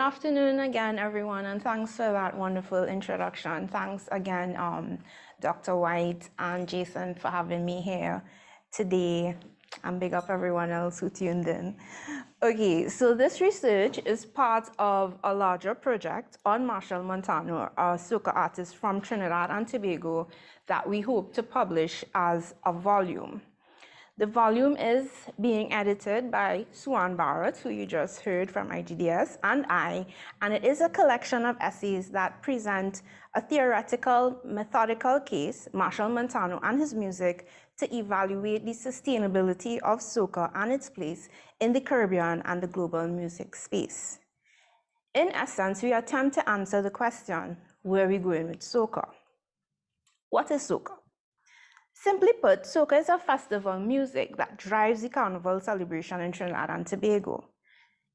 Afternoon again, everyone, and thanks for that wonderful introduction. Thanks again, Dr. White and Jason, for having me here today, and big up everyone else who tuned in. Okay, so this research is part of a larger project on Machel Montano, a soca artist from Trinidad and Tobago that we hope to publish as a volume. The volume is being edited by Suan Barratt, who you just heard from IGDS, and I, and it is a collection of essays that present a theoretical, methodical case, Machel Montano and his music, to evaluate the sustainability of soca and its place in the Caribbean and the global music space. In essence, we attempt to answer the question, where are we going with soca? What is soca? Simply put, soca is a festival music that drives the carnival celebration in Trinidad and Tobago.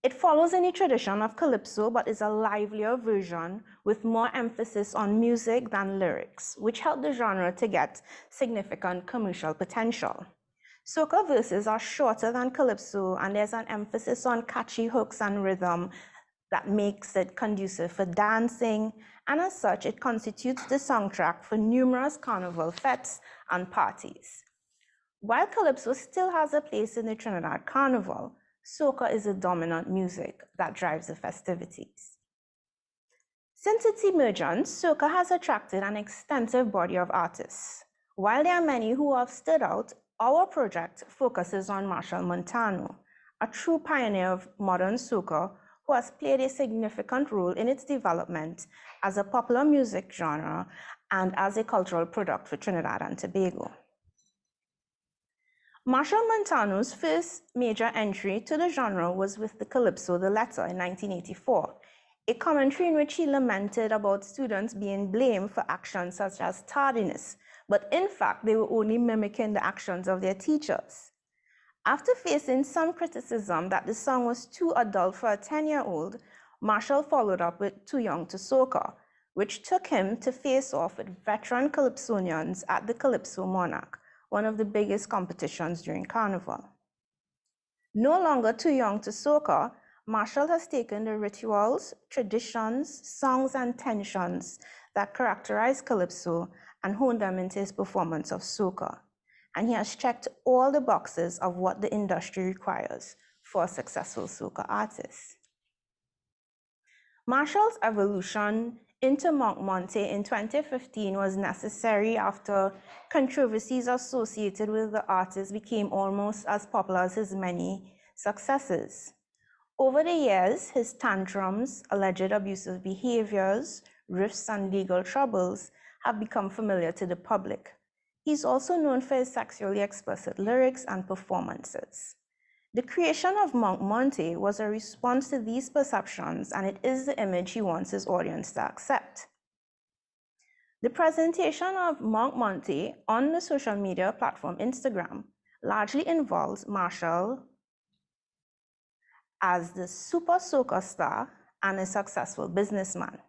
It follows in the tradition of calypso, but is a livelier version with more emphasis on music than lyrics, which helped the genre to get significant commercial potential. Soca verses are shorter than calypso, and there's an emphasis on catchy hooks and rhythm that makes it conducive for dancing, and as such, it constitutes the soundtrack for numerous carnival fetes and parties. While calypso still has a place in the Trinidad Carnival, soca is the dominant music that drives the festivities. Since its emergence, soca has attracted an extensive body of artists. While there are many who have stood out, our project focuses on Machel Montano, a true pioneer of modern soca who has played a significant role in its development as a popular music genre and as a cultural product for Trinidad and Tobago. Machel Montano's first major entry to the genre was with the Calypso The Letter in 1984, a commentary in which he lamented about students being blamed for actions such as tardiness, but in fact, they were only mimicking the actions of their teachers. After facing some criticism that the song was too adult for a 10-year-old, Machel followed up with Too Young to Soca, which took him to face off with veteran Calypsonians at the Calypso Monarch, one of the biggest competitions during Carnival. No longer too young to soca, Machel has taken the rituals, traditions, songs, and tensions that characterize Calypso and honed them into his performance of soca. And he has checked all the boxes of what the industry requires for a successful soca artist. Machel's evolution into Monk Monte in 2015 was necessary after controversies associated with the artist became almost as popular as his many successes. Over the years, his tantrums, alleged abusive behaviors, rifts, and legal troubles have become familiar to the public. He's also known for his sexually explicit lyrics and performances. The creation of Monk Monte was a response to these perceptions, and it is the image he wants his audience to accept. The presentation of Monk Monte on the social media platform Instagram largely involves Machel as the super soca star and a successful businessman.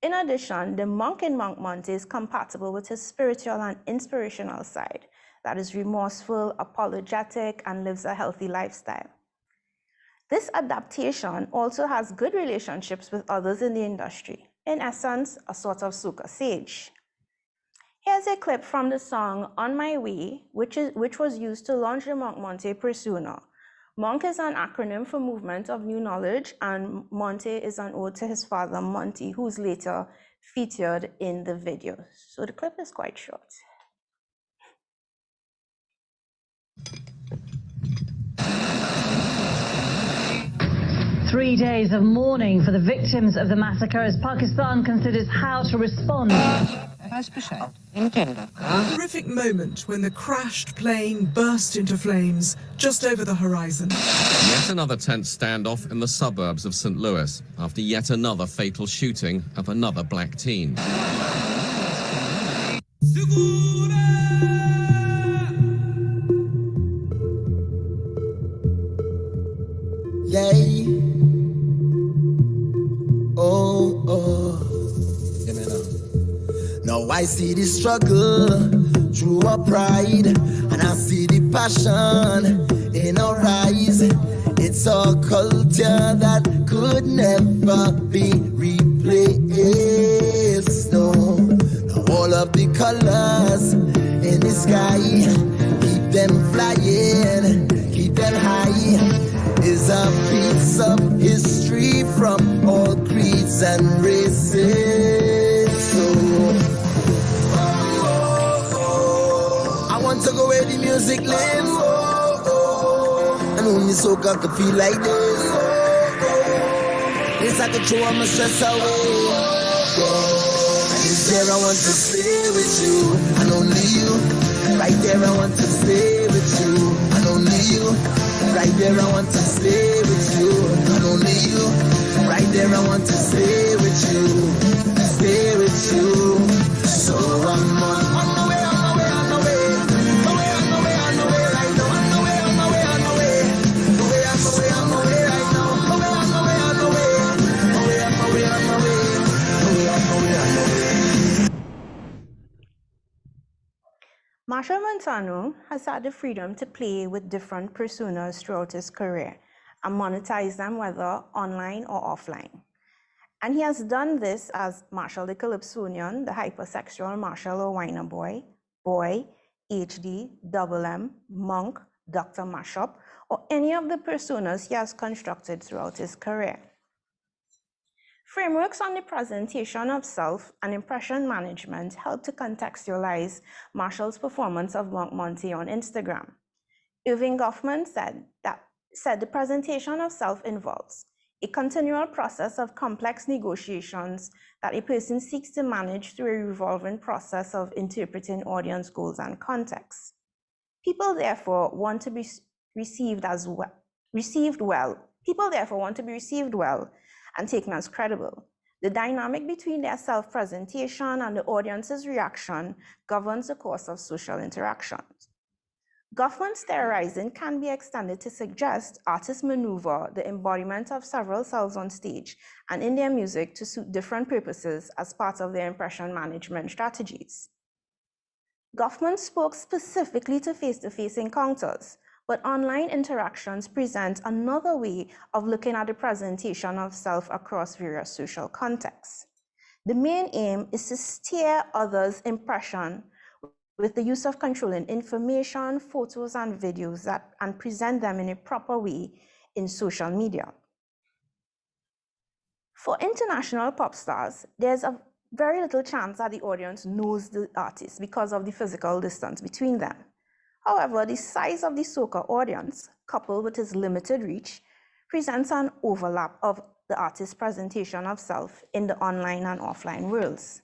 In addition, the monk in Monk Monte is compatible with his spiritual and inspirational side that is remorseful, apologetic, and lives a healthy lifestyle. This adaptation also has good relationships with others in the industry, in essence, a sort of soca sage. Here's a clip from the song On My Way, which was used to launch the Monk Monte persona. Monk is an acronym for Movement of New Knowledge, and Monte is an ode to his father, Monty, who's later featured in the video. So the clip is quite short. 3 days of mourning for the victims of the massacre as Pakistan considers how to respond. Horrific moment when the crashed plane burst into flames just over the horizon. Yet another tense standoff in the suburbs of St. Louis after yet another fatal shooting of another black teen. Yay. Oh, oh. Now I see the struggle through our pride, and I see the passion in our eyes. It's a culture that could never never be replaced. No, all of the colors in the sky, keep them flying, keep them high, is a piece of history from all creeds and races. So I want to go where the music lives, and only soca could feel like this. It's like a throw all my stress away. And it's there I want to stay with you, and only you. Right there I want to stay with you, and only you. Right there I want to stay with you, and only you. Right there I want to stay with you, stay with you. So I'm on the way, on the way, on the way, on the way, on the way, on the way right now, on the way, on the way, on the way, on the way, on the way, on the way right now, on the way, on the way, on the way, on the way, on the way, on the way, on the way, on the way, on the way. Machel Montano has had the freedom to play with different personas throughout his career and monetize them whether online or offline. And he has done this as Machel the Calypsonian, the hypersexual Machel or Whiner Boy, HD, Double M, Monk, Dr. Mashup, or any of the personas he has constructed throughout his career. Frameworks on the presentation of self and impression management help to contextualize Machel's performance of Monk Monty on Instagram. Irving Goffman said the presentation of self involves a continual process of complex negotiations that a person seeks to manage through a revolving process of interpreting audience goals and context. People therefore want to be received well and taken as credible. The dynamic between their self-presentation and the audience's reaction governs the course of social interactions. Goffman's theorizing can be extended to suggest artists maneuver the embodiment of several selves on stage and in their music to suit different purposes as part of their impression management strategies. Goffman spoke specifically to face-to-face encounters, but online interactions present another way of looking at the presentation of self across various social contexts. The main aim is to steer others' impression with the use of controlling information, photos, and videos and present them in a proper way in social media. For international pop stars, there's a very little chance that the audience knows the artist because of the physical distance between them. However, the size of the soca audience, coupled with its limited reach, presents an overlap of the artist's presentation of self in the online and offline worlds.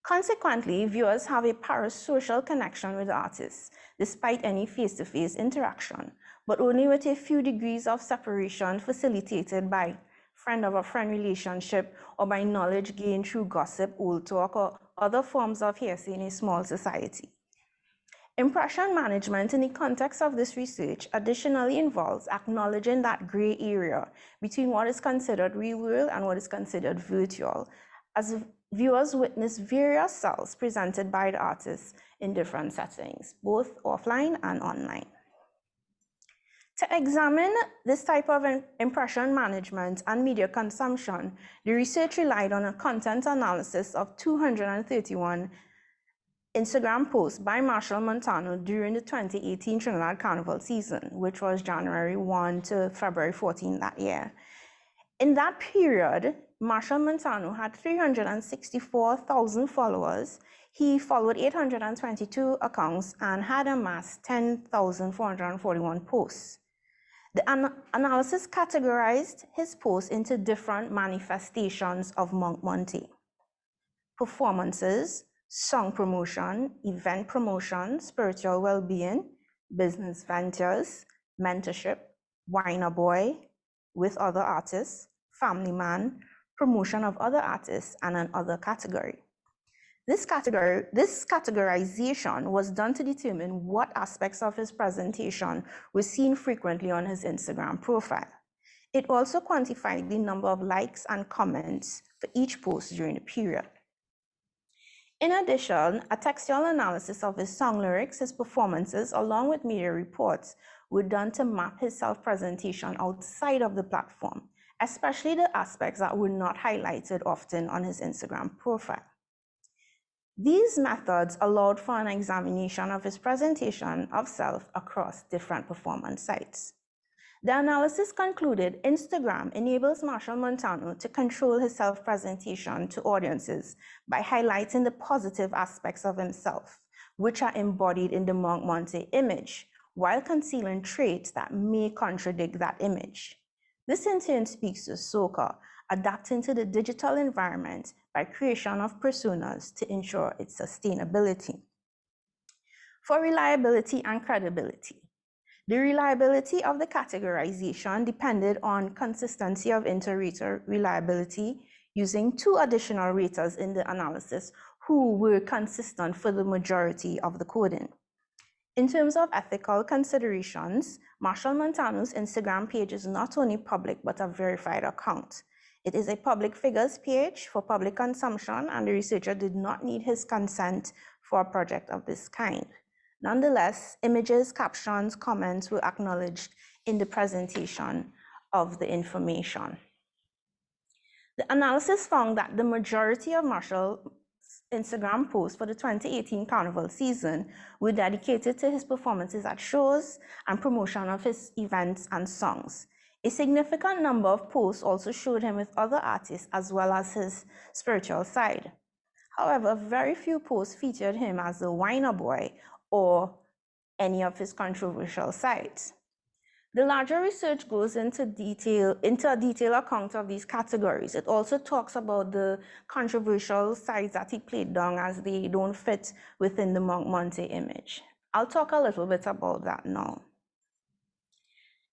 Consequently, viewers have a parasocial connection with the artists, despite any face-to-face interaction, but only with a few degrees of separation facilitated by friend-of-a-friend relationship or by knowledge gained through gossip, old talk, or other forms of hearsay in a small society. Impression management in the context of this research additionally involves acknowledging that gray area between what is considered real world and what is considered virtual, as viewers witness various selves presented by the artists in different settings, both offline and online. To examine this type of impression management and media consumption, the research relied on a content analysis of 231 Instagram posts by Machel Montano during the 2018 Trinidad Carnival season, which was January 1 to February 14 that year. In that period, Machel Montano had 364,000 followers. He followed 822 accounts and had amassed 10,441 posts. The analysis categorized his posts into different manifestations of Monk Monty: performances, song promotion, event promotion, spiritual well-being, business ventures, mentorship, Whiner Boy, with other artists, family man, promotion of other artists, and another category. This categorization was done to determine what aspects of his presentation were seen frequently on his Instagram profile. It also quantified the number of likes and comments for each post during the period. In addition, a textual analysis of his song lyrics, his performances, along with media reports, were done to map his self-presentation outside of the platform, especially the aspects that were not highlighted often on his Instagram profile. These methods allowed for an examination of his presentation of self across different performance sites. The analysis concluded Instagram enables Machel Montano to control his self-presentation to audiences by highlighting the positive aspects of himself, which are embodied in the Monk Monte image, while concealing traits that may contradict that image. This in turn speaks to soca adapting to the digital environment by creation of personas to ensure its sustainability. For reliability and credibility, the reliability of the categorization depended on consistency of inter-rater reliability using 2 additional raters in the analysis who were consistent for the majority of the coding. In terms of ethical considerations, Machel Montano's Instagram page is not only public but a verified account. It is a public figures page for public consumption, and the researcher did not need his consent for a project of this kind. Nonetheless, images, captions, comments were acknowledged in the presentation of the information. The analysis found that the majority of Machel's Instagram posts for the 2018 Carnival season were dedicated to his performances at shows and promotion of his events and songs. A significant number of posts also showed him with other artists as well as his spiritual side. However, very few posts featured him as a whiner boy or any of his controversial sides. The larger research goes into a detailed account of these categories. It also talks about the controversial sides that he played down as they don't fit within the Monk Monte image. I'll talk a little bit about that now.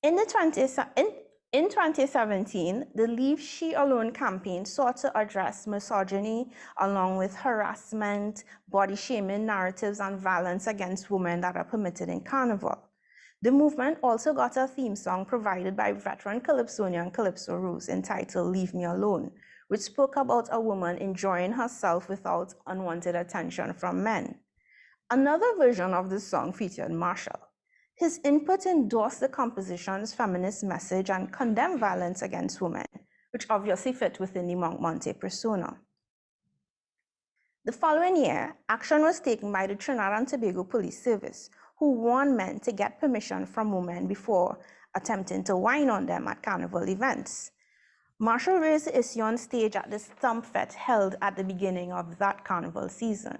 In 2017, the Leave She Alone campaign sought to address misogyny along with harassment, body shaming narratives, and violence against women that are permitted in Carnival. The movement also got a theme song provided by veteran calypsonian Calypso Rose entitled Leave Me Alone, which spoke about a woman enjoying herself without unwanted attention from men. Another version of the song featured Machel. His input endorsed the composition's feminist message and condemned violence against women, which obviously fit within the Monk Monte persona. The following year, action was taken by the Trinidad and Tobago Police Service, who warned men to get permission from women before attempting to whine on them at carnival events. Machel raised the issue on stage at the Stump Fete held at the beginning of that carnival season.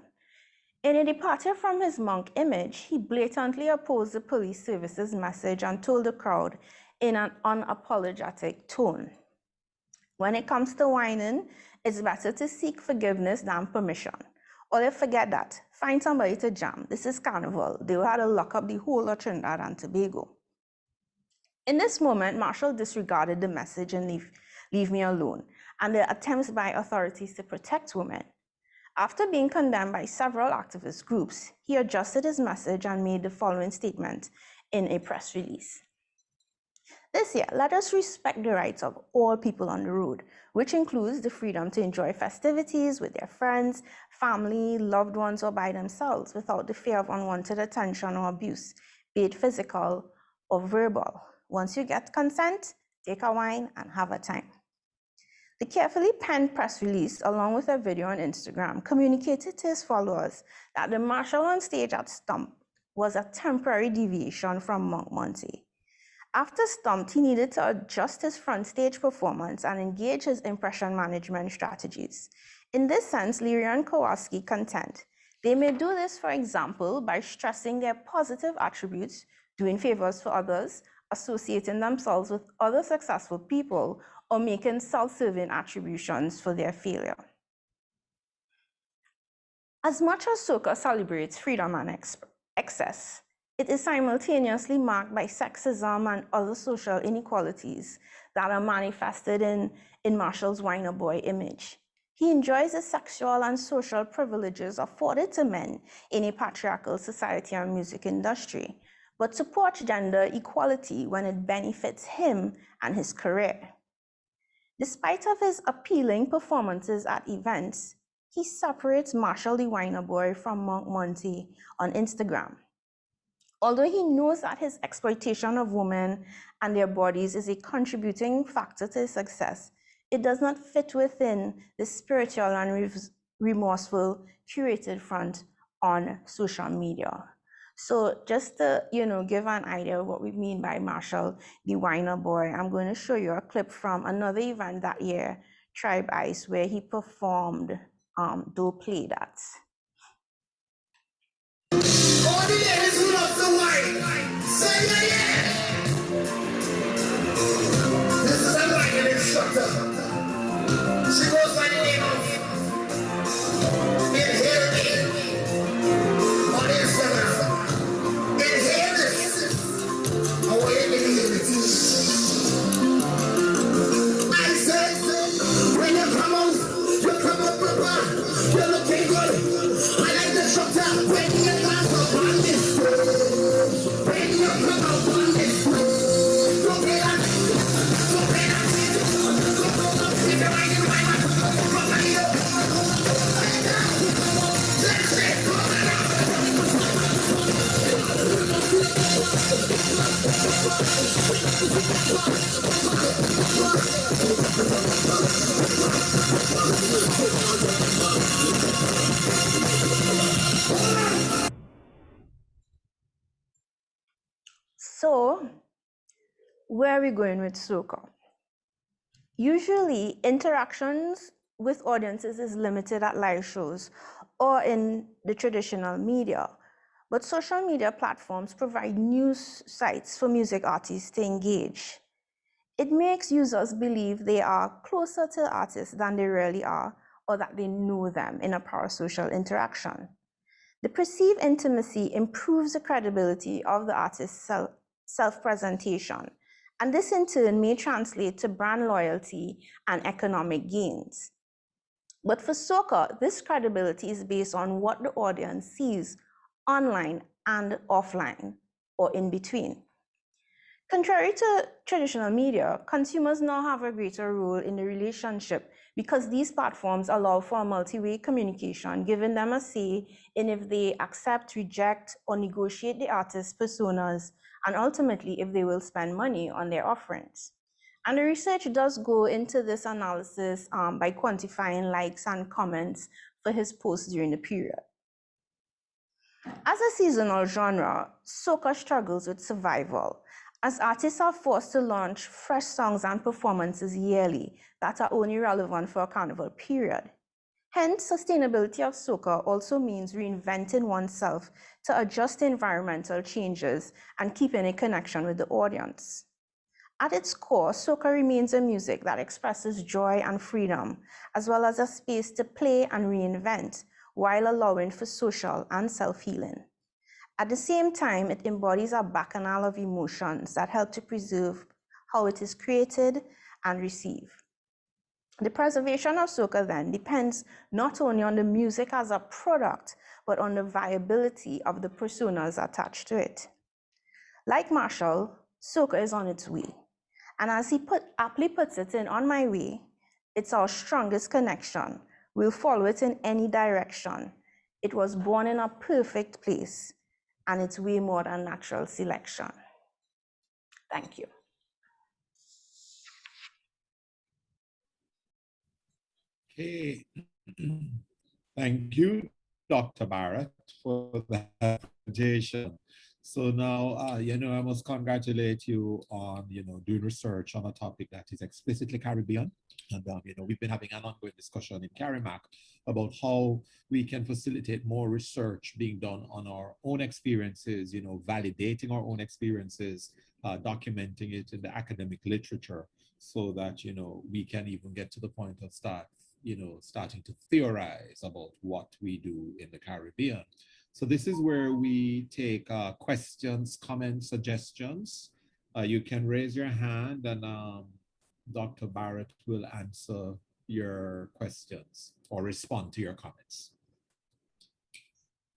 In a departure from his monk image, he blatantly opposed the police service's message and told the crowd in an unapologetic tone, "When it comes to whining, it's better to seek forgiveness than permission. Or if forget that, find somebody to jam. This is Carnival. They had to lock up the whole of Trinidad and Tobago." In this moment, Machel disregarded the message and leave me alone, and the attempts by authorities to protect women. After being condemned by several activist groups, he adjusted his message and made the following statement in a press release. "This year, let us respect the rights of all people on the road, which includes the freedom to enjoy festivities with their friends, family, loved ones, or by themselves without the fear of unwanted attention or abuse, be it physical or verbal. Once you get consent, take a wine and have a time." The carefully penned press release, along with a video on Instagram, communicated to his followers that the Machel on stage at Stump was a temporary deviation from Monk Monte. After Stump, he needed to adjust his front stage performance and engage his impression management strategies. In this sense, Leary and Kowalski contend they may do this, for example, by stressing their positive attributes, doing favors for others, associating themselves with other successful people, or making self-serving attributions for their failure. As much as soca celebrates freedom and excess, it is simultaneously marked by sexism and other social inequalities that are manifested in Machel's whiner boy image. He enjoys the sexual and social privileges afforded to men in a patriarchal society and music industry, but supports gender equality when it benefits him and his career. Despite of his appealing performances at events, he separates Machel the Whiner Boy from Monk Monte on Instagram. Although he knows that his exploitation of women and their bodies is a contributing factor to his success, it does not fit within the spiritual and remorseful curated front on social media. So just to, give an idea of what we mean by Machel, the whiner boy, I'm going to show you a clip from another event that year, Tribe Ice, where he performed Don't Play That. All the ladies who love the wine, say yeah, yeah. This is a whining instructor. She goes by the name of Inhale Me on Instagram. Inhale this. I want you to hear it. I said, when you come out proper. You're looking good. I like the instructor. When you come out on this stage. When you come out on this stage. Don't play that. Don't play that. Don't go up. If you're riding my man, properly up. Let's say, come on out. So, where are we going with soca? Usually, interactions with audiences is limited at live shows or in the traditional media. But social media platforms provide news sites for music artists to engage. It makes users believe they are closer to artists than they really are, or that they know them in a parasocial interaction. The perceived intimacy improves the credibility of the artist's self-presentation, and this in turn may translate to brand loyalty and economic gains. But for soca, this credibility is based on what the audience sees online and offline, or in between. Contrary to traditional media, consumers now have a greater role in the relationship because these platforms allow for a multi-way communication, giving them a say in if they accept, reject, or negotiate the artist's personas, and ultimately if they will spend money on their offerings. And the research does go into this analysis by quantifying likes and comments for his posts during the period. As a seasonal genre, soca struggles with survival, as artists are forced to launch fresh songs and performances yearly that are only relevant for a carnival period. Hence, sustainability of soca also means reinventing oneself to adjust to environmental changes and keeping a connection with the audience. At its core, soca remains a music that expresses joy and freedom, as well as a space to play and reinvent, while allowing for social and self-healing. At the same time, it embodies a bacchanal of emotions that help to preserve how it is created and received. The preservation of soca then depends not only on the music as a product, but on the viability of the personas attached to it. Like Machel, soca is on its way. And as he aptly puts it in On My Way, it's our strongest connection. We'll follow it in any direction. It was born in a perfect place, and it's way more than natural selection. Thank you. Okay. Thank you, Dr. Barratt, for that presentation. So now, I must congratulate you on, doing research on a topic that is explicitly Caribbean. And, we've been having an ongoing discussion in CARIMAC about how we can facilitate more research being done on our own experiences, validating our own experiences, documenting it in the academic literature so that, we can even get to the point of starting to theorize about what we do in the Caribbean. So this is where we take questions, comments, suggestions. You can raise your hand and Dr. Barratt will answer your questions or respond to your comments.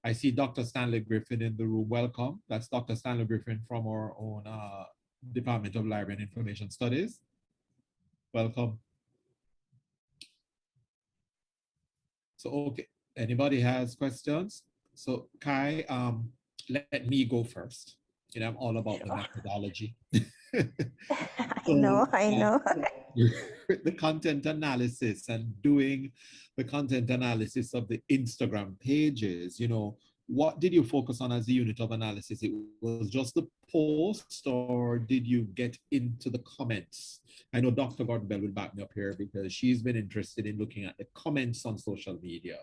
I see Dr. Stanley Griffin in the room. Welcome. That's Dr. Stanley Griffin from our own Department of Library and Information Studies. Welcome. So, okay, anybody has questions? So Kai, let me go first. You know, I'm all about the methodology. I So, know, I know. the content analysis and doing the content analysis of the Instagram pages, you know, what did you focus on as a unit of analysis? It was just the post, or did you get into the comments? I know Dr. Gordon Bell will back me up here because she's been interested in looking at the comments on social media,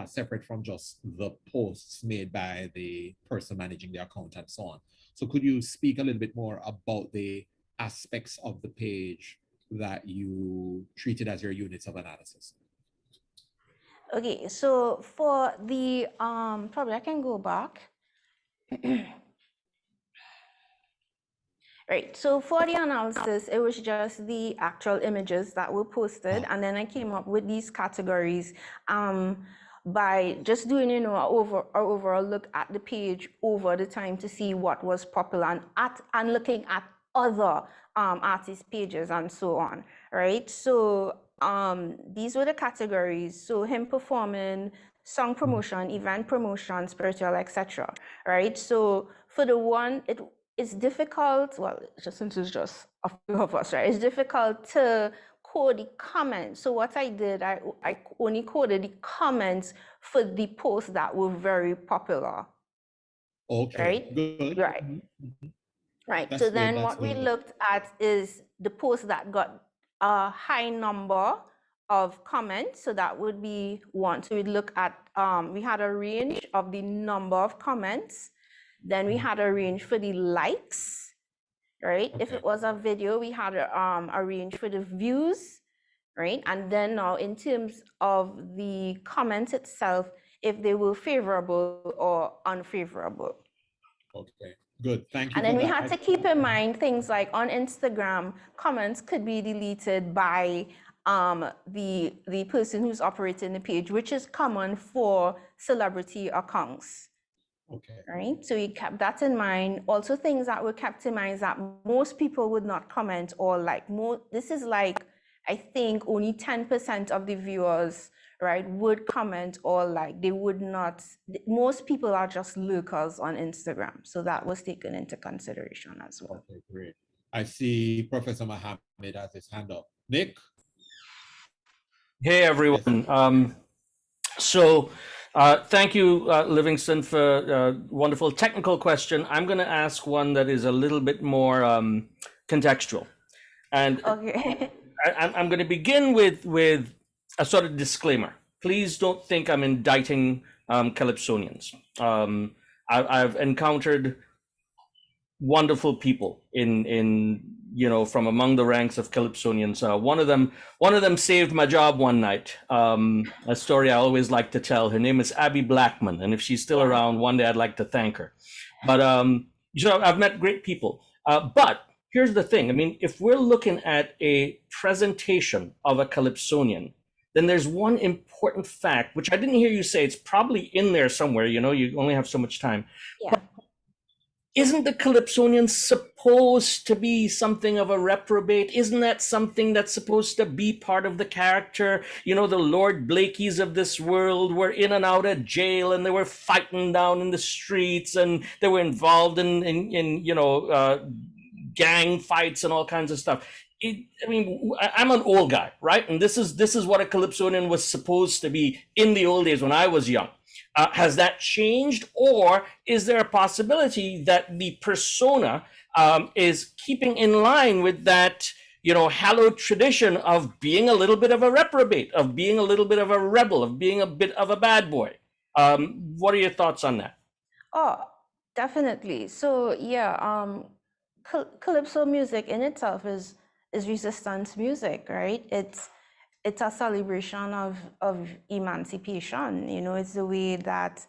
separate from just the posts made by the person managing the account and so on. So could you speak a little bit more about the aspects of the page that you treated as your units of analysis? Okay, so for the probably I can go back. Right, so for the analysis, it was just the actual images that were posted, and then I came up with these categories by just doing, you know, an overall look at the page over the time to see what was popular and looking at other artist pages and so on, right? So these were the categories. So him performing, song promotion, event promotion, spiritual, etc. Right? So for the one, it's difficult, well, just since it's just a few of us, right? It's difficult to code the comments. So what I did, I only coded the comments for the posts that were very popular. Okay, right? good. Right. Right. That's so good, then that's what we good. looked at is the posts that got a high number of comments. So that would be one. So we'd look at, we had a range of the number of comments. Then we had a range for the likes, right? If Okay. it was a video, we had a range for the views, right? And then now in terms of the comments itself, if they were favorable or unfavorable. Okay, good. Thank you And for then we that. had to keep in mind things like on Instagram, comments could be deleted by the person who's operating the page, which is common for celebrity accounts. Okay. Right, so we kept that in mind. Also, things that were kept in mind is that most people would not comment or like more. This is like, I think only 10% of the viewers, right, would comment or like. They would not. Most people are just lurkers on Instagram, so that was taken into consideration as well. Okay, great. I see Professor Mohammed has his hand up. Nick? Hey, everyone. Thank you, Livingston, for a wonderful technical question. I'm going to ask one that is a little bit more contextual. And okay. I'm going to begin with a sort of disclaimer. Please don't think I'm indicting Calypsonians. I've encountered wonderful people in from among the ranks of Calypsonians. One of them saved my job one night. A story I always like to tell. Her name is Abby Blackman, and if she's still around, one day I'd like to thank her. But I've met great people. But here's the thing. I mean, if we're looking at a presentation of a Calypsonian, then there's one important fact, which I didn't hear you say. It's probably in there somewhere. You only have so much time. Yeah. But isn't the Calypsonian supposed to be something of a reprobate? Isn't that something that's supposed to be part of the character? The Lord Blakeys of this world were in and out of jail, and they were fighting down in the streets, and they were involved in gang fights and all kinds of stuff. I'm an old guy, right? And this is what a Calypsonian was supposed to be in the old days when I was young. Has that changed, or is there a possibility that the persona is keeping in line with that, hallowed tradition of being a little bit of a reprobate, of being a little bit of a rebel, of being a bit of a bad boy? What are your thoughts on that? Oh, definitely. So yeah, Calypso music in itself is resistance music, right? It's a celebration of emancipation. It's the way that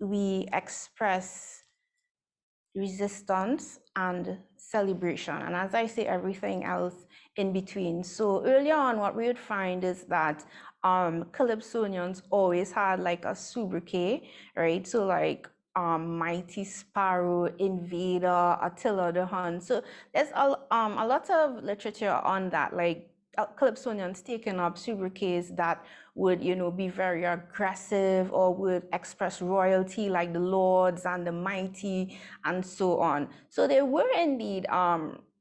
we express resistance and celebration, and as I say, everything else in between. So early on, what we would find is that Calypsonians always had like a sobriquet, right? So like Mighty Sparrow, Invader, Attila the Hun. So there's a lot of literature on that, like Calypsonians taking up sobriquets that would, be very aggressive or would express royalty like the lords and the mighty and so on. So they were indeed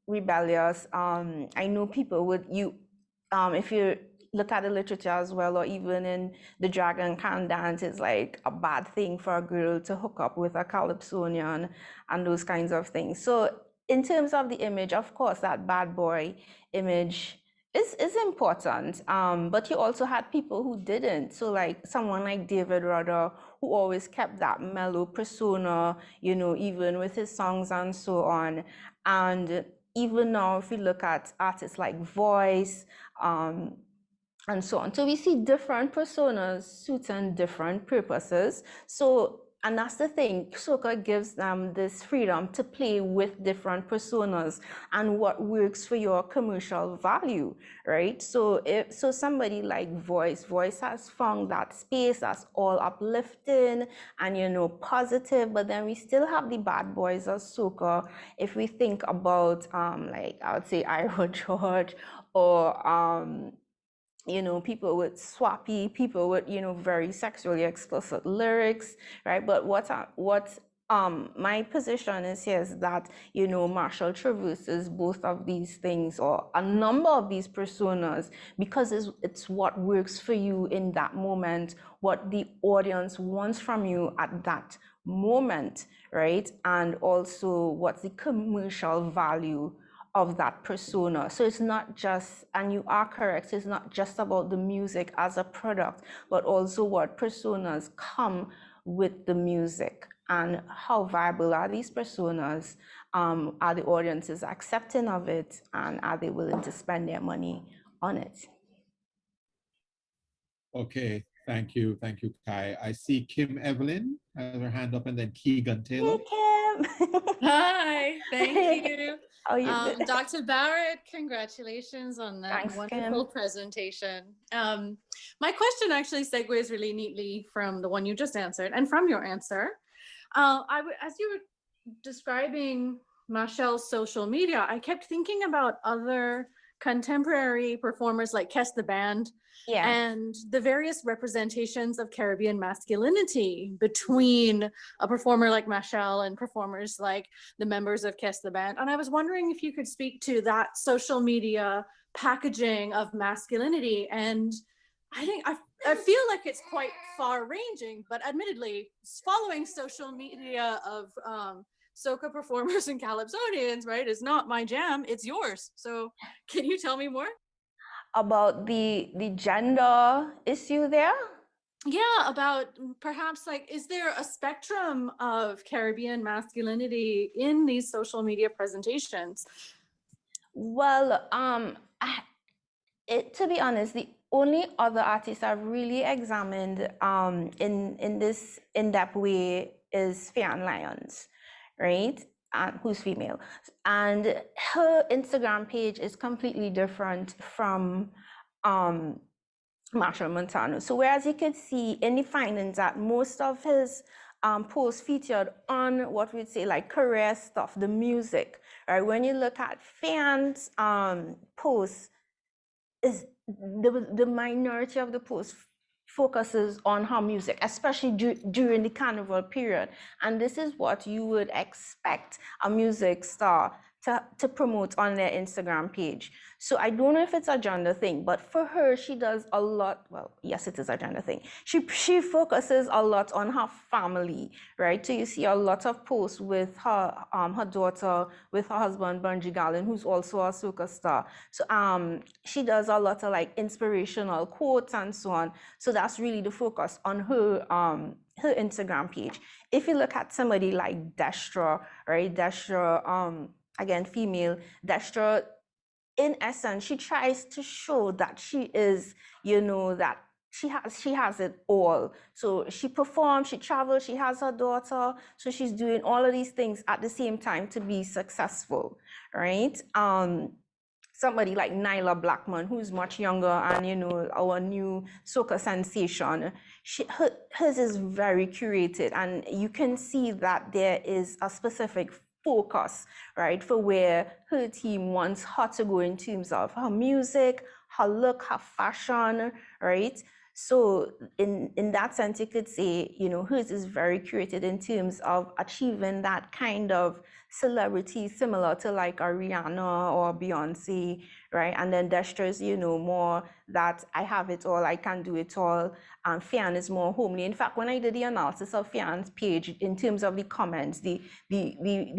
rebellious. I know people if you look at the literature as well, or even in the Dragon Can dance, it's like a bad thing for a girl to hook up with a Calypsonian and those kinds of things. So in terms of the image, of course, that bad boy image is important. But you also had people who didn't. So like someone like David Rudder, who always kept that mellow persona, even with his songs and so on. And even now, if we look at artists like Voice, and so on. So we see different personas suiting different purposes. So, and that's the thing, soca gives them this freedom to play with different personas and what works for your commercial value, right? So somebody like Voice has found that space that's all uplifting and positive, but then we still have the bad boys of soca. If we think about like I would say Ira George or people with swappy, people with, very sexually explicit lyrics, right? But what my position is here is that, Machel traverses both of these things or a number of these personas because it's what works for you in that moment, what the audience wants from you at that moment, right? And also what's the commercial value of that persona. So it's not just, and you are correct, it's not just about the music as a product, but also what personas come with the music and how viable are these personas, are the audiences accepting of it, and are they willing to spend their money on it? Okay, thank you, Kai. I see Kim Evelyn has her hand up, and then Keegan Taylor. Hey, Kim. Hi, thank you. How you doing? Dr. Barratt, congratulations on that Thanks, wonderful Kim. presentation. My question actually segues really neatly from the one you just answered and from your answer. As you were describing Machel's social media, I kept thinking about other contemporary performers like Kes the Band, and the various representations of Caribbean masculinity between a performer like Machel and performers like the members of Kes the Band. And I was wondering if you could speak to that social media packaging of masculinity. And I think I feel like it's quite far ranging, but admittedly, following social media of soca performers and calypsonians, right, is not my jam, it's yours. So can you tell me more? About the gender issue there? Yeah, about perhaps like, is there a spectrum of Caribbean masculinity in these social media presentations? Well, to be honest, the only other artist I've really examined in this in-depth way is Fionn Lyons, right? Who's female, and her Instagram page is completely different from Machel Montano. So whereas you could see in the findings that most of his posts featured on what we'd say like career stuff, the music, right? When you look at Fionn's posts, is the minority of the posts focuses on her music, especially during the carnival period. And this is what you would expect a music star to promote on their Instagram page. So I don't know if it's a gender thing, but for her, she does a lot. Well, yes, it is a gender thing. She focuses a lot on her family, right? So you see a lot of posts with her daughter, with her husband Bunji Garlin, who's also a soca star. So she does a lot of like inspirational quotes and so on. So that's really the focus on her her Instagram page. If you look at somebody like Destra, right? Destra, again, female, Destra, in essence, she tries to show that she is, that she has it all. So she performs, she travels, she has her daughter. So she's doing all of these things at the same time to be successful, right? Somebody like Nyla Blackman, who's much younger and, our new soca sensation, hers is very curated. And you can see that there is a specific focus, right, for where her team wants her to go in terms of her music, her look, her fashion, right? So in that sense, you could say, you know, hers is very curated in terms of achieving that kind of celebrity similar to like a Rihanna or Beyonce, right? And then Destra's, you know, more that I have it all, I can do it all. Fian is more homely. In fact, when I did the analysis of Fian's page in terms of the comments, the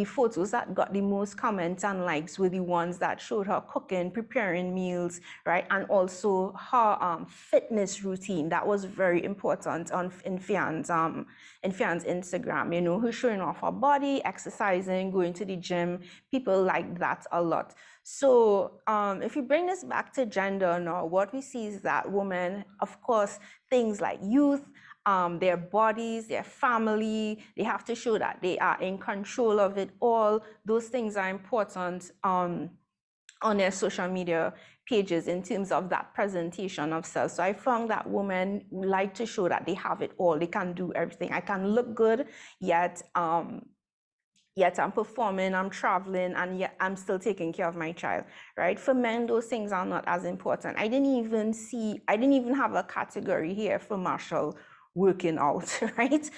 photos that got the most comments and likes were the ones that showed her cooking, preparing meals, right? And also her fitness routine. That was very important in Fian's Instagram, you know, who's showing off her body, exercising, going to the gym. People like that a lot. So if you bring this back to gender now, what we see is that women, of course, things like youth, their bodies, their family, they have to show that they are in control of it all. Those things are important on their social media pages in terms of that presentation of self. So I found that women like to show that they have it all. They can do everything. I can look good, yet I'm performing, I'm traveling, and yet I'm still taking care of my child, right? For men, those things are not as important. I didn't even have a category here for Machel working out, right?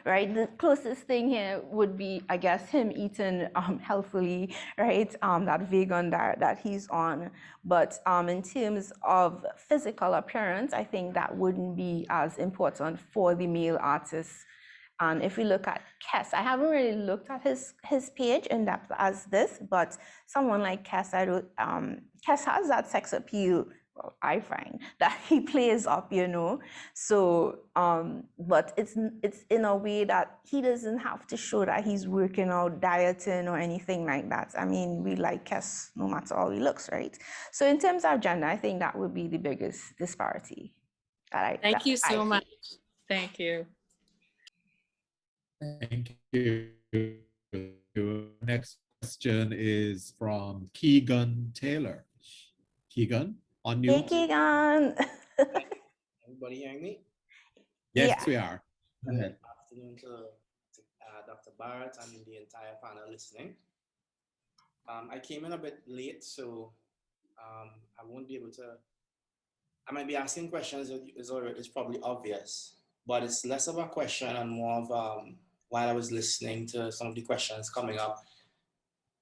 Right, the closest thing here would be, I guess, him eating healthily, right? That vegan diet that he's on. But in terms of physical appearance, I think that wouldn't be as important for the male artists. And if we look at Kes, I haven't really looked at his page in depth as this, but someone like Kes, Kes has that sex appeal, well, I find, that he plays up, you know. So, but it's in a way that he doesn't have to show that he's working out, dieting, or anything like that. I mean, we like Kes no matter how he looks, right? So in terms of gender, I think that would be the biggest disparity. Thank you so much. Thank you. Thank you. Next question is from Keegan Taylor. Keegan, on mute. Hey, Keegan. Everybody hearing me? Yes, Yeah. we are. Go ahead. Good afternoon to Dr. Barratt and the entire panel listening. I came in a bit late, so I won't be able to. I might be asking questions that is probably obvious, but it's less of a question and more of while I was listening to some of the questions coming up,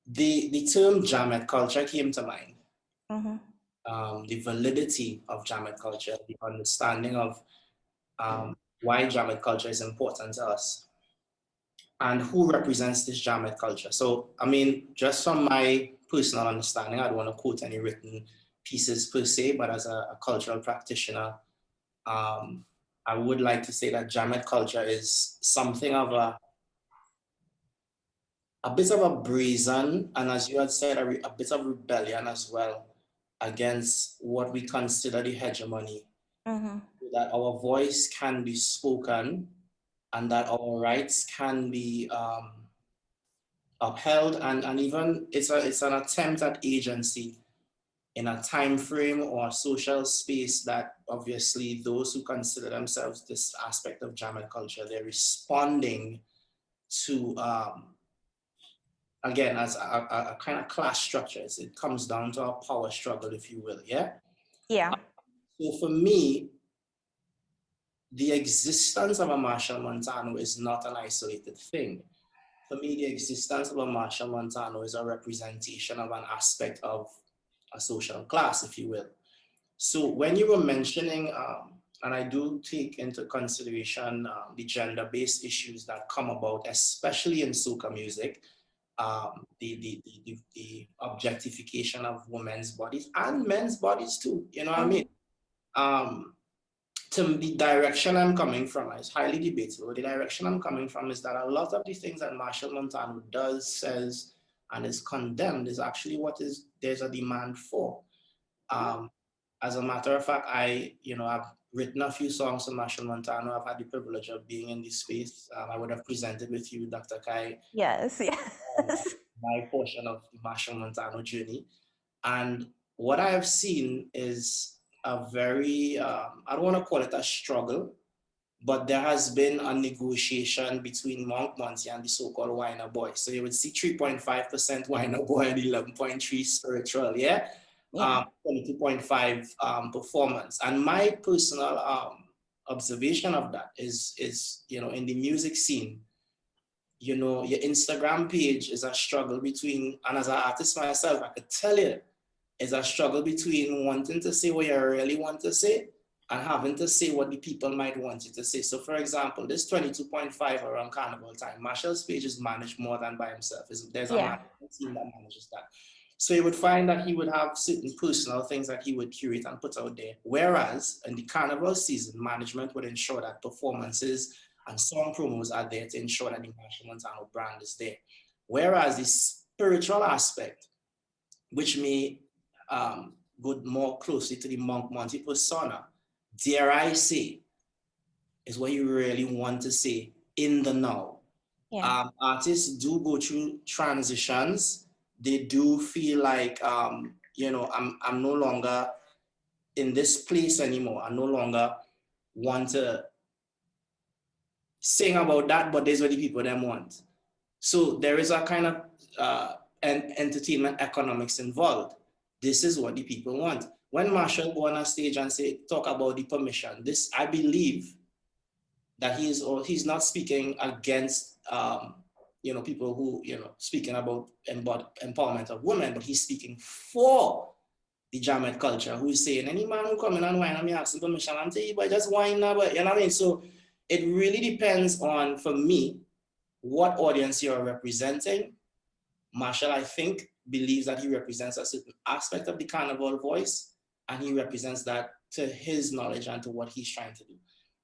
the term Jamet culture came to mind. Mm-hmm. The validity of Jamet culture, the understanding of why Jamet culture is important to us, and who represents this Jamet culture. So, I mean, just from my personal understanding, I don't want to quote any written pieces per se, but as a cultural practitioner, I would like to say that Jamet culture is something of a bit of a brazen, and as you had said, a bit of rebellion as well against what we consider the hegemony. Mm-hmm. That our voice can be spoken and that our rights can be upheld, and even it's an attempt at agency in a time frame or a social space that obviously those who consider themselves this aspect of Jamet culture, they're responding to, again, as a kind of class structures. It comes down to a power struggle, if you will, yeah? Yeah. So for me, the existence of a Machel Montano is not an isolated thing. For me, the existence of a Machel Montano is a representation of an aspect of a social class, if you will. So when you were mentioning, and I do take into consideration the gender-based issues that come about, especially in soca music, the objectification of women's bodies and men's bodies too, you know what I mean? To the direction I'm coming from is highly debatable. The direction I'm coming from is that a lot of the things that Machel Montano does, says, and is condemned is actually what there's a demand for. As a matter of fact, I've written a few songs for Machel Montano. I've had the privilege of being in this space. I would have presented with you, Dr. Kai. Yes. My portion of the Machel Montano journey. And what I have seen is a very, I don't want to call it a struggle, but there has been a negotiation between Monk Monty and the so-called Winer Boy. So you would see 3.5% Winer Boy and 11.3% spiritual, yeah? Yeah. 22.5 performance. And my personal observation of that is, in the music scene, your Instagram page is a struggle between, and as an artist myself, I could tell you, is a struggle between wanting to say what you really want to say and having to say what the people might want you to say. So for example, this 22.5 around Carnival time, Machel's page is managed more than by himself. There's a management team that manages that. So you would find that he would have certain personal things that he would curate and put out there. Whereas in the Carnival season, management would ensure that performances and song promos are there to ensure that the Machel Montano brand is there. Whereas the spiritual aspect, which may go more closely to the Monk Monty persona, dare I say, is what you really want to say in the now. Yeah. Artists do go through transitions. They do feel like, I'm no longer in this place anymore. I no longer want to sing about that, but there's what the people them want. So there is a kind of entertainment economics involved. This is what the people want. When Machel go on a stage and talk about the permission, I believe that he's not speaking against people who speaking about empowerment of women, but he's speaking for the Jamaican culture, who is saying any man who come in and whine and me asking permission, I'm telling you, but just whine now, but you know what I mean? So it really depends on, for me, what audience you're representing. Machel, I think, believes that he represents a certain aspect of the carnival voice, and he represents that to his knowledge and to what he's trying to do.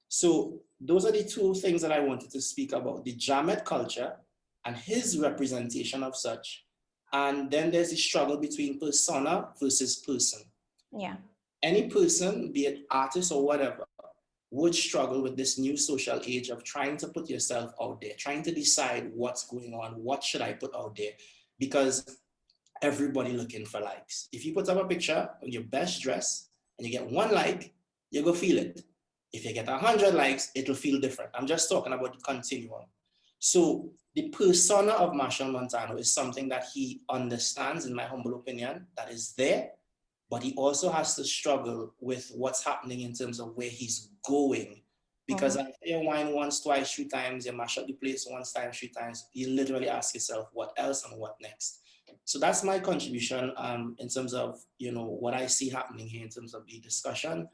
So those are the two things that I wanted to speak about, the Jamet culture and his representation of such. And then there's the struggle between persona versus person. Yeah. Any person, be it artist or whatever, would struggle with this new social age of trying to put yourself out there, trying to decide what's going on, what should I put out there? Because everybody looking for likes. If you put up a picture on your best dress and you get 1 like, you go feel it. If you get 100 likes, it'll feel different. I'm just talking about the continuum. So the persona of Machel Montano is something that he understands, in my humble opinion, that is there, but he also has to struggle with what's happening in terms of where he's going. Because after you whine once, twice, 3 times, you mash up the place once, 3 times, you literally ask yourself, what else and what next? So that's my contribution in terms of, what I see happening here in terms of the discussion.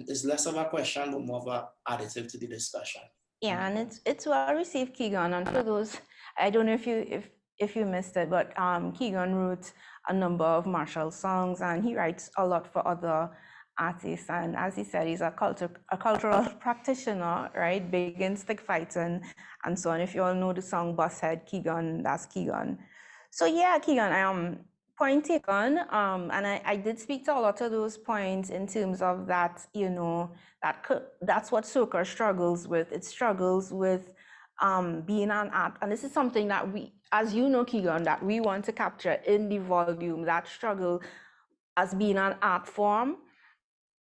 It's less of a question, but more of an additive to the discussion. Yeah, and it's well received, Keegan. And for those, I don't know if you missed it, but Keegan wrote a number of Machel songs, and he writes a lot for other artists. And as he said, he's a cultural practitioner, right? Big in stick fighting and so on. If you all know the song Bushead, Keegan, that's Keegan. So yeah, Keegan, point taken. And I did speak to a lot of those points in terms of that, that's what soca struggles with. It struggles with being an art. And this is something that we, as you know, Keegan, that we want to capture in the volume, that struggle as being an art form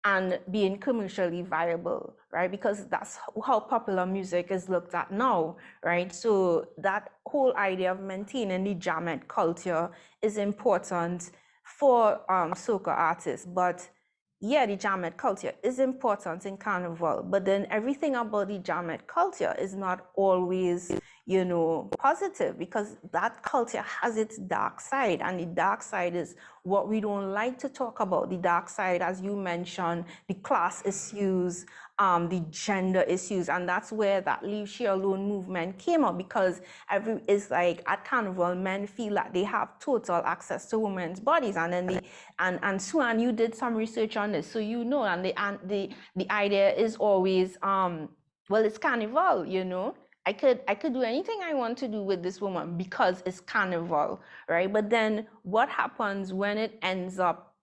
and being commercially viable, right? Because that's how popular music is looked at now, right? So that whole idea of maintaining the Jamet culture is important for soca artists. But yeah, the Jamet culture is important in Carnival, but then everything about the Jamet culture is not always, positive, because that culture has its dark side, and the dark side is what we don't like to talk about. The dark side, as you mentioned, the class issues, the gender issues, and that's where that Leave She Alone movement came up, because it's like at Carnival, men feel like they have total access to women's bodies, and then and Swan, you did some research on this, so and the idea is always well, it's Carnival, I could do anything I want to do with this woman because it's Carnival, right? But then what happens when it end up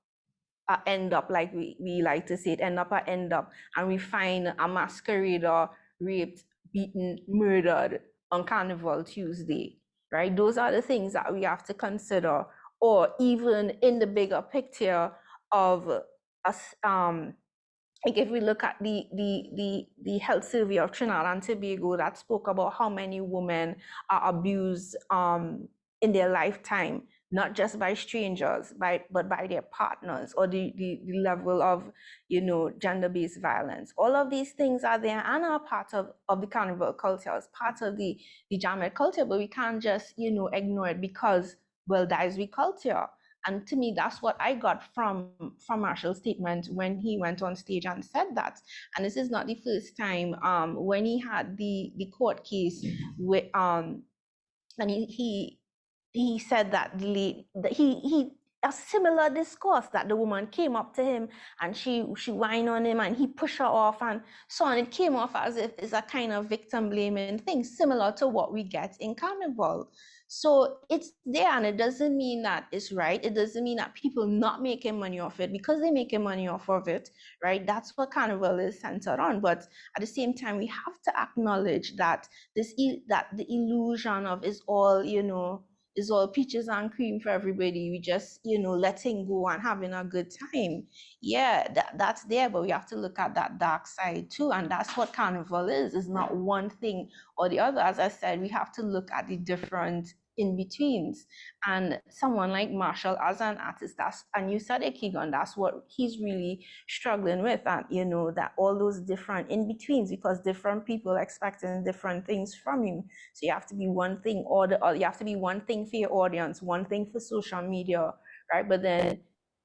like we like to say it, end up, and we find a masquerader raped, beaten, murdered on Carnival Tuesday, right? Those are the things that we have to consider. Or even in the bigger picture of us, like if we look at the health survey of Trinidad and Tobago that spoke about how many women are abused in their lifetime, not just by strangers, but by their partners, or the level of, gender-based violence. All of these things are there and are part of the carnival culture, as part of the Jamaican culture, but we can't just, ignore it because, well, that is the culture. And to me, that's what I got from Machel's statement when he went on stage and said that. And this is not the first time. When he had the court case with and he said that he a similar discourse, that the woman came up to him and she whined on him and he pushed her off and so on. It came off as if it's a kind of victim blaming thing, similar to what we get in carnival. So it's there, and it doesn't mean that it's right. It doesn't mean that people not making money off it, because they're making money off of it, right? That's what carnival is centered on. But at the same time, we have to acknowledge that that the illusion of is all, is all peaches and cream for everybody. We just, letting go and having a good time. Yeah, that's there, but we have to look at that dark side too. And that's what carnival is. It's not one thing or the other. As I said, we have to look at the different in-betweens. And someone like Machel as an artist, and you said it, Keegan, that's what he's really struggling with. And that all those different in-betweens, because different people are expecting different things from you. So you have to be one thing or you have to be one thing for your audience, one thing for social media, right? But then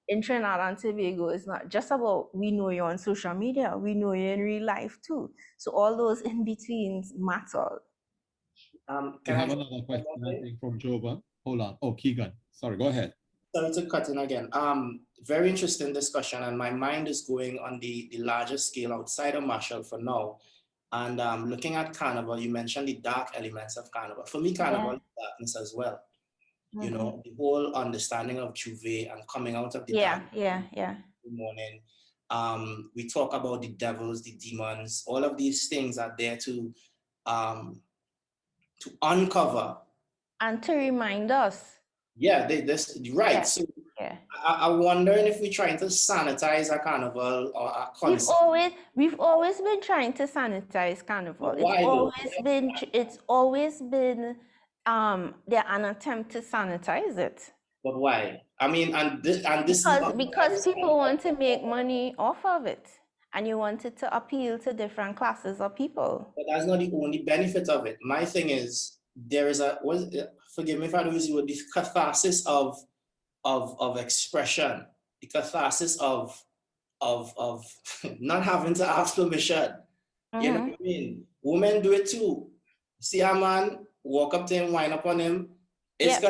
in Trinidad and Tobago, it's not just about we know you're on social media, we know you in real life too. So all those in-betweens matter. We have another question, I think, from Joba. Hold on. Oh, Keegan. Sorry, go ahead. Sorry to cut in again. Very interesting discussion, and my mind is going on the larger scale outside of Machel for now. And looking at carnival, you mentioned the dark elements of carnival. For me, carnival is darkness as well. The whole understanding of Juve and coming out of the dark morning. We talk about the devils, the demons. All of these things are there to uncover and to remind us. Yeah, right. Yeah. So I'm wondering if we're trying to sanitize a carnival or a concept. We've always been trying to sanitize carnival. It's always been an attempt to sanitize it. But why? I mean, because people want to make money off of it. And you wanted to appeal to different classes of people. But that's not the only benefit of it. My thing is, there is forgive me if I don't use the word, the catharsis of expression, the catharsis of not having to ask permission. You know what I mean? Women do it too. See a man, walk up to him, whine up on him. It's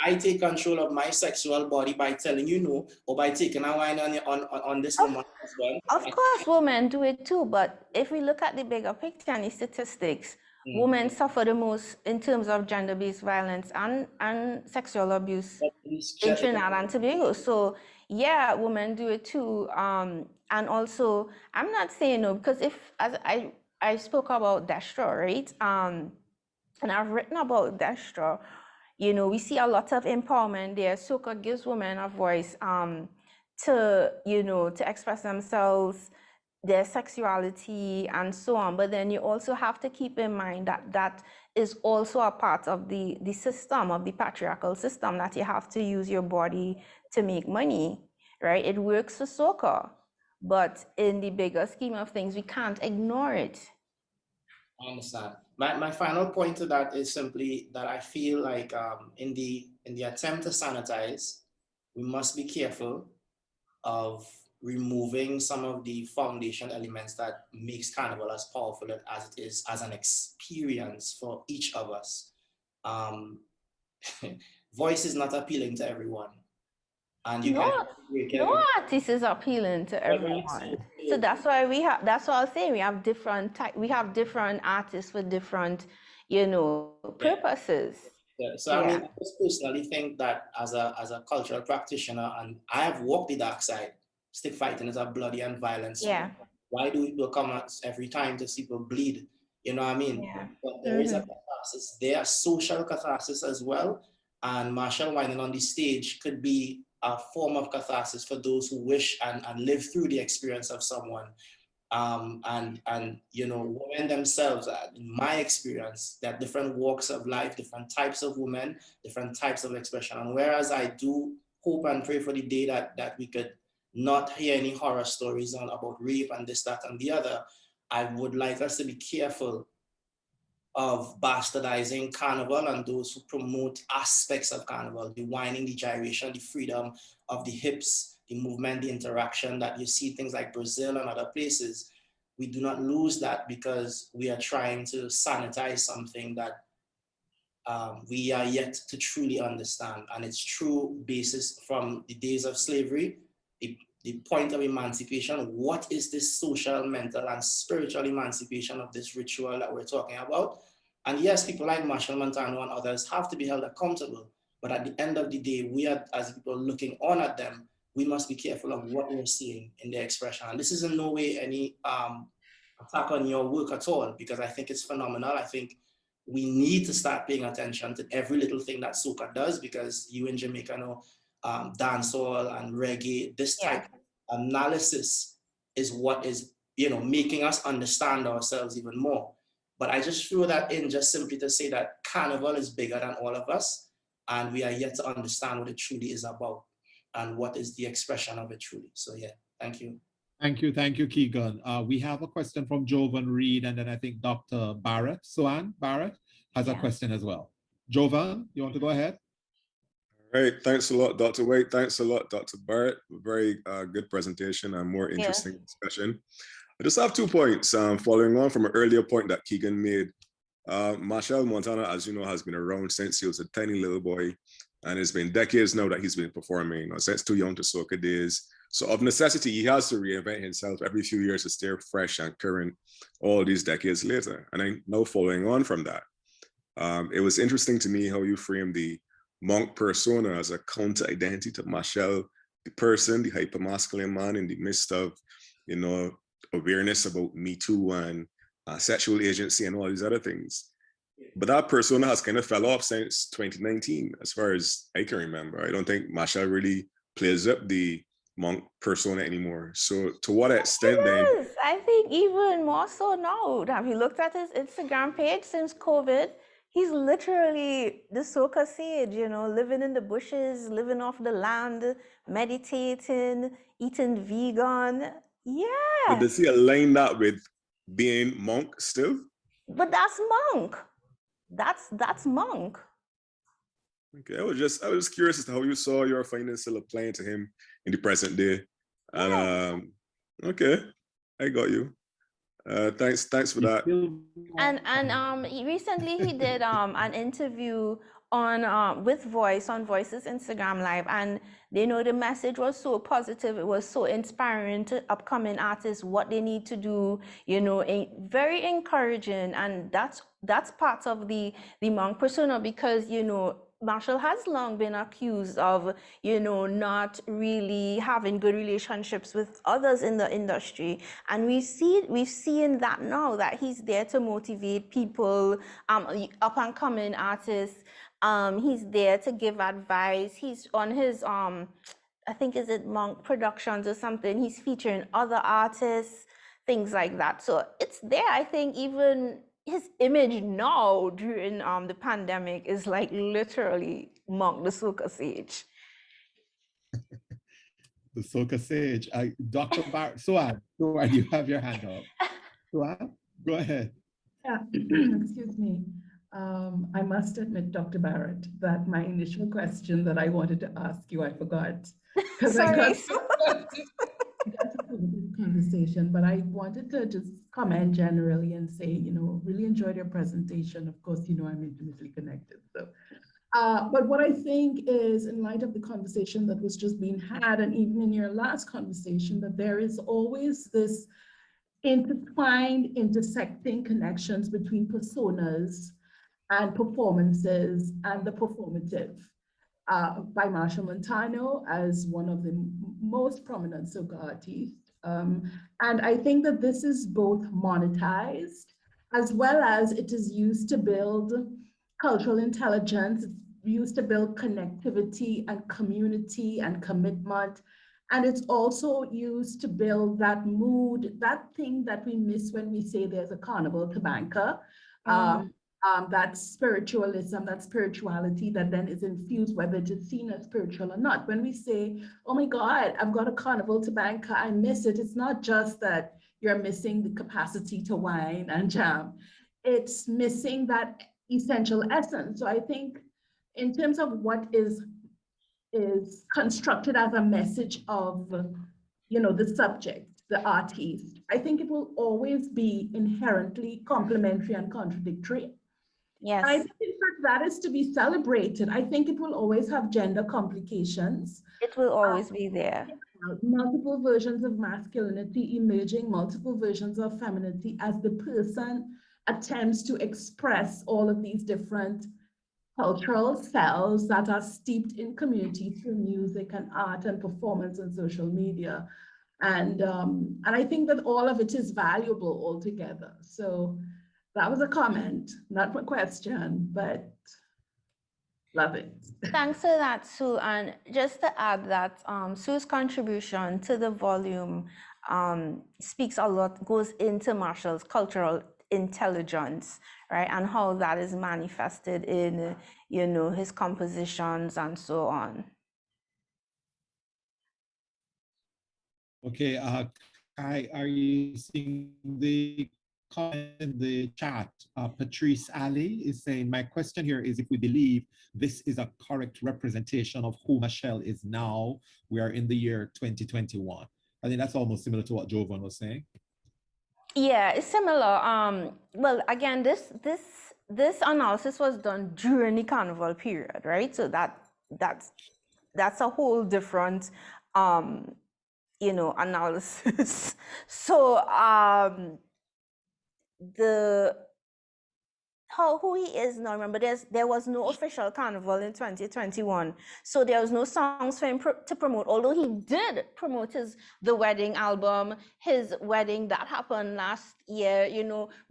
I take control of my sexual body by telling you no, or by taking a wine on this woman as well. Of course, women do it too, but if we look at the bigger picture and the statistics, women suffer the most in terms of gender-based violence and sexual abuse in Trinidad and Tobago. So yeah, women do it too. And also, I'm not saying no, because as I spoke about Destra, right? And I've written about Destra. We see a lot of empowerment there. Soca gives women a voice to express themselves, their sexuality, and so on. But then you also have to keep in mind that is also a part of the system, of the patriarchal system, that you have to use your body to make money, right? It works for soca, but in the bigger scheme of things, we can't ignore it. I understand. My final point to that is simply that I feel like in the attempt to sanitize, we must be careful of removing some of the foundation elements that makes carnival as powerful as it is as an experience for each of us. Voice is not appealing to everyone. And no artist is appealing to everyone. So that's why that's what I was saying. We have different artists with different, purposes. Yeah. So I mean, I just personally think that as a cultural practitioner, and I have walked the dark side, stick fighting is a bloody and violent sport. Yeah. Why do people come out every time to see people bleed? You know what I mean? Yeah. But there is a catharsis. There are social catharsis as well. And Machel whining on the stage could be a form of catharsis for those who wish and live through the experience of someone And you know, women themselves, in my experience, there are different walks of life, different types of women, different types of expression. And whereas I do hope and pray for the day that we could not hear any horror stories about rape and this, that, and the other, I would like us to be careful of bastardizing Carnival and those who promote aspects of Carnival, the whining, the gyration, the freedom of the hips, the movement, the interaction that you see things like Brazil and other places. We do not lose that because we are trying to sanitize something that we are yet to truly understand. And its true basis from the days of slavery, the point of emancipation. What is this social, mental, and spiritual emancipation of this ritual that we're talking about? And yes, people like Machel, Montano, and others have to be held accountable. But at the end of the day, we are, as people looking on at them, we must be careful of what we're seeing in their expression. And this is in no way any attack on your work at all, because I think it's phenomenal. I think we need to start paying attention to every little thing that soca does, because you in Jamaica know dancehall and reggae, this type of analysis is what is, you know, making us understand ourselves even more. But I just threw that in just simply to say that Carnival is bigger than all of us, and we are yet to understand what it truly is about and what is the expression of it truly. So yeah, thank you. Thank you, Keegan. We have a question from Jovan Reed, and then I think Dr. Barratt, Suan Barratt, has a question as well. Jovan, you want to go ahead? All right, thanks a lot, Dr. Waite. Thanks a lot, Dr. Barratt. Very good presentation and more interesting discussion. I just have 2 points following on from an earlier point that Keegan made. Machel Montano, as you know, has been around since he was a tiny little boy, and it's been decades now that he's been performing, you know, since Too Young to Soca days. So of necessity, he has to reinvent himself every few years to stay fresh and current all these decades later. And I know following on from that, it was interesting to me how you framed the monk persona as a counter identity to Machel, the person, the hypermasculine man in the midst of, you know, awareness about Me Too and sexual agency and all these other things. But that persona has kind of fell off since 2019, as far as I can remember. I don't think Machel really plays up the monk persona anymore. So to what extent then? I think even more so now. Have you looked at his Instagram page since COVID? He's literally the soca sage, you know, living in the bushes, living off the land, meditating, eating vegan. Yeah. But does he align that with being monk still? But that's monk. That's monk. Okay, I was just curious as to how you saw your findings still applying to him in the present day. And okay, I got you. Thanks for that. And recently he did an interview on with Voice on Voice's Instagram Live, and they know the message was so positive. It was so inspiring to upcoming artists, what they need to do, you know, very encouraging. And that's part of the monk persona, because, you know, Machel has long been accused of, you know, not really having good relationships with others in the industry. And we've seen that now, that he's there to motivate people, up and coming artists. He's there to give advice. He's on his, I think, is it Monk Productions or something? He's featuring other artists, things like that. So it's there. I think even his image now during the pandemic is like literally Monk the soca sage. The soca sage. Dr. Barratt, Suan, you have your hand up. Suan, go ahead. Yeah. Excuse me. I must admit, Dr. Barratt, that my initial question that I wanted to ask you, I forgot. Because I got the conversation, but I wanted to just comment generally and say, you know, really enjoyed your presentation. Of course, you know, I'm intimately connected. So, but what I think is, in light of the conversation that was just being had, and even in your last conversation, that there is always this intertwined, intersecting connections between personas and performances and the performative. By Machel Montano as one of the most prominent soca artists. And I think that this is both monetized, as well as it is used to build cultural intelligence. It's used to build connectivity and community and commitment And it's also used to build that mood, that thing that we miss when we say there's a carnival to Banker. That spiritualism, that spirituality that then is infused, whether it is seen as spiritual or not. When we say, oh my God, I've got a carnival to Banker, I miss it. It's not just that you're missing the capacity to wine and jam. It's missing that essential essence. So I think in terms of what is constructed as a message of, the subject, the artiste, I think it will always be inherently complementary and contradictory. Yes. And I think in fact that is to be celebrated. I think it will always have gender complications. It will always be there. Multiple versions of masculinity emerging, multiple versions of femininity as the person attempts to express all of these different cultural selves that are steeped in community through music and art and performance and social media. And I think that all of it is valuable altogether. So that was a comment, not a question, but love it. Thanks for that, Sue. And just to add that Sue's contribution to the volume speaks a lot, goes into Machel's cultural intelligence, right? And how that is manifested in, his compositions and so on. Okay, Kai, are you seeing the comment in the chat? Patrice Ali is saying, my question here is if we believe this is a correct representation of who Machel is now, we are in the year 2021. I think that's almost similar to what Jovan was saying. Yeah, it's similar. Well, again, this analysis was done during the carnival period, right? So that's a whole different analysis. So who he is now, remember there was no official carnival in 2021, so there was no songs for him to promote, although he did promote the wedding album, his wedding that happened last year.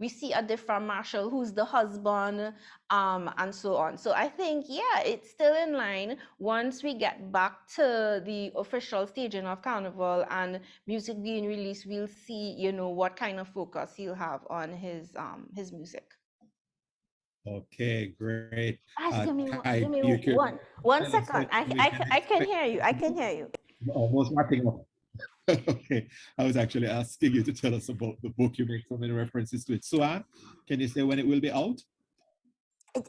We see a different Machel who's the husband, and so on. So I think, yeah, it's still in line. Once we get back to the official staging of carnival and music being released, we'll see what kind of focus he'll have on his music. Okay, great. Give me one second. I can hear you. I can hear you. Almost wrapping up. Okay, I was actually asking you to tell us about the book. You made so many references to it. Suan, can you say when it will be out? It's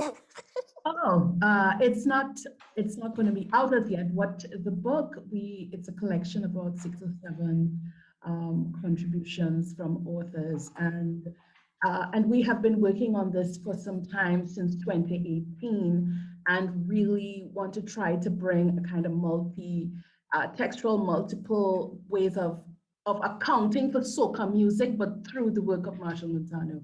not going to be out as yet. What the book, it's a collection of about 6 or 7 contributions from authors, and we have been working on this for some time, since 2018, and really want to try to bring a kind of textual, multiple ways of accounting for soca music, but through the work of Machel Montano.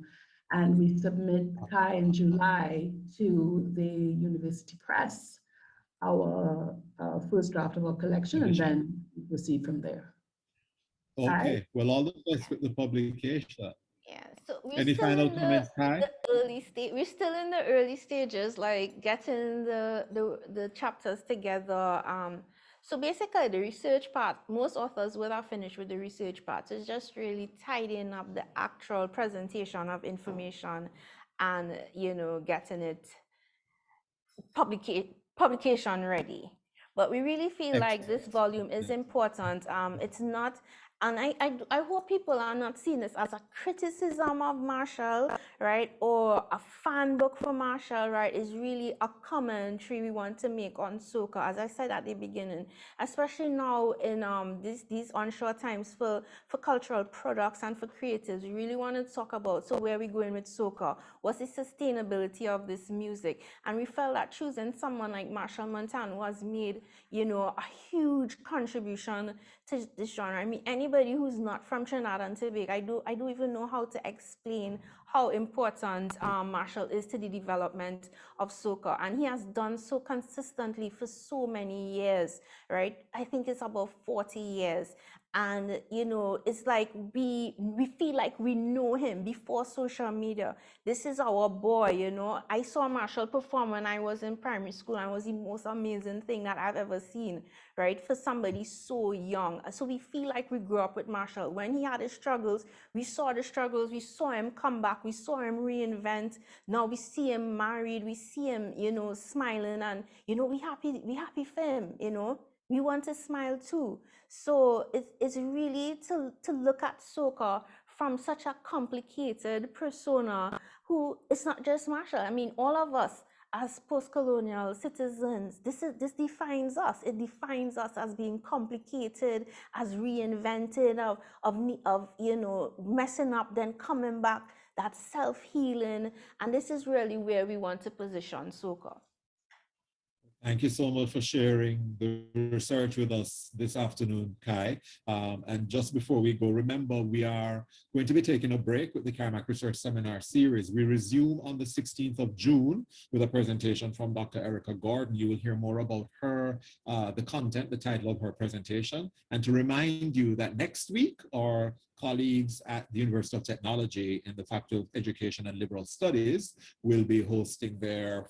And we submit Kai in July to the University Press, our first draft of our collection, and then we proceed from there. Okay, well, all the best with the publication. Yeah, so Any final comments, Kai? We're still in the early stages, like getting the chapters together. So basically the research part, most authors will have finished with the research part. So it's just really tidying up the actual presentation of information and, getting it publication ready. But we really feel like this volume is important. It's not, and I hope people are not seeing this as a criticism of Machel, right? Or a fan book for Machel, right? It's really a commentary we want to make on soca, as I said at the beginning, especially now in these onshore times for cultural products and for creatives. We really want to talk about, so where are we going with soca? What's the sustainability of this music? And we felt that choosing someone like Machel Montano has made, a huge contribution to this genre. I mean, anybody who's not from Trinidad and Tobago, I don't even know how to explain how important Machel is to the development of soca, and he has done so consistently for so many years, right? I think it's about 40 years, And you know, it's like we feel like we know him before social media. This is our boy, you know. I saw Machel perform when I was in primary school, and it was the most amazing thing that I've ever seen, right? For somebody so young. So we feel like we grew up with Machel. When he had his struggles, we saw the struggles, we saw him come back, we saw him reinvent. Now we see him married, we see him, you know, smiling, and you know, we happy for him, you know. We want to smile too. So it's really to look at soca from such a complicated persona who, it's not just Machel. I mean, all of us as post-colonial citizens, this defines us. It defines us as being complicated, as reinvented, of you know, messing up, then coming back, that self-healing. And this is really where we want to position soca. Thank you so much for sharing the research with us this afternoon, Kai. And just before we go, remember, we are going to be taking a break with the CARIMAC Research Seminar Series. We resume on the 16th of June with a presentation from Dr. Erica Gordon. You will hear more about her, the content, the title of her presentation. And to remind you that next week, our colleagues at the University of Technology in the Faculty of Education and Liberal Studies will be hosting their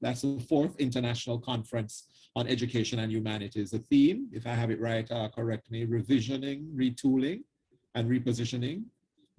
that's the fourth International Conference on Education and Humanities. The theme, if I have it right, correct me, revisioning, retooling, and repositioning,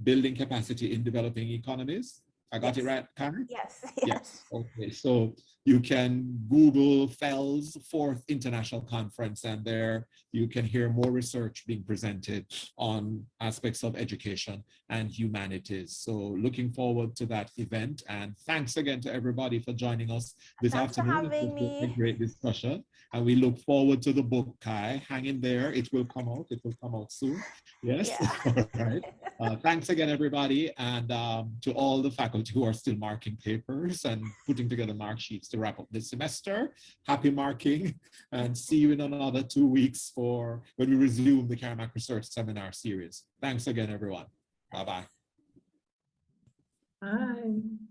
building capacity in developing economies. I got it right, Karen? Yes, yes. Okay, so you can Google FEL's fourth international conference, and there you can hear more research being presented on aspects of education and humanities. So looking forward to that event, and thanks again to everybody for joining us this afternoon. It was a great discussion, and we look forward to the book, Kai. Hang in there, it will come out soon. Yes, all right. Thanks again, everybody, and to all the faculty who are still marking papers and putting together mark sheets to wrap up this semester. Happy marking, and see you in another 2 weeks for when we resume the CARIMAC Research Seminar Series. Thanks again, everyone. Bye-bye. Bye.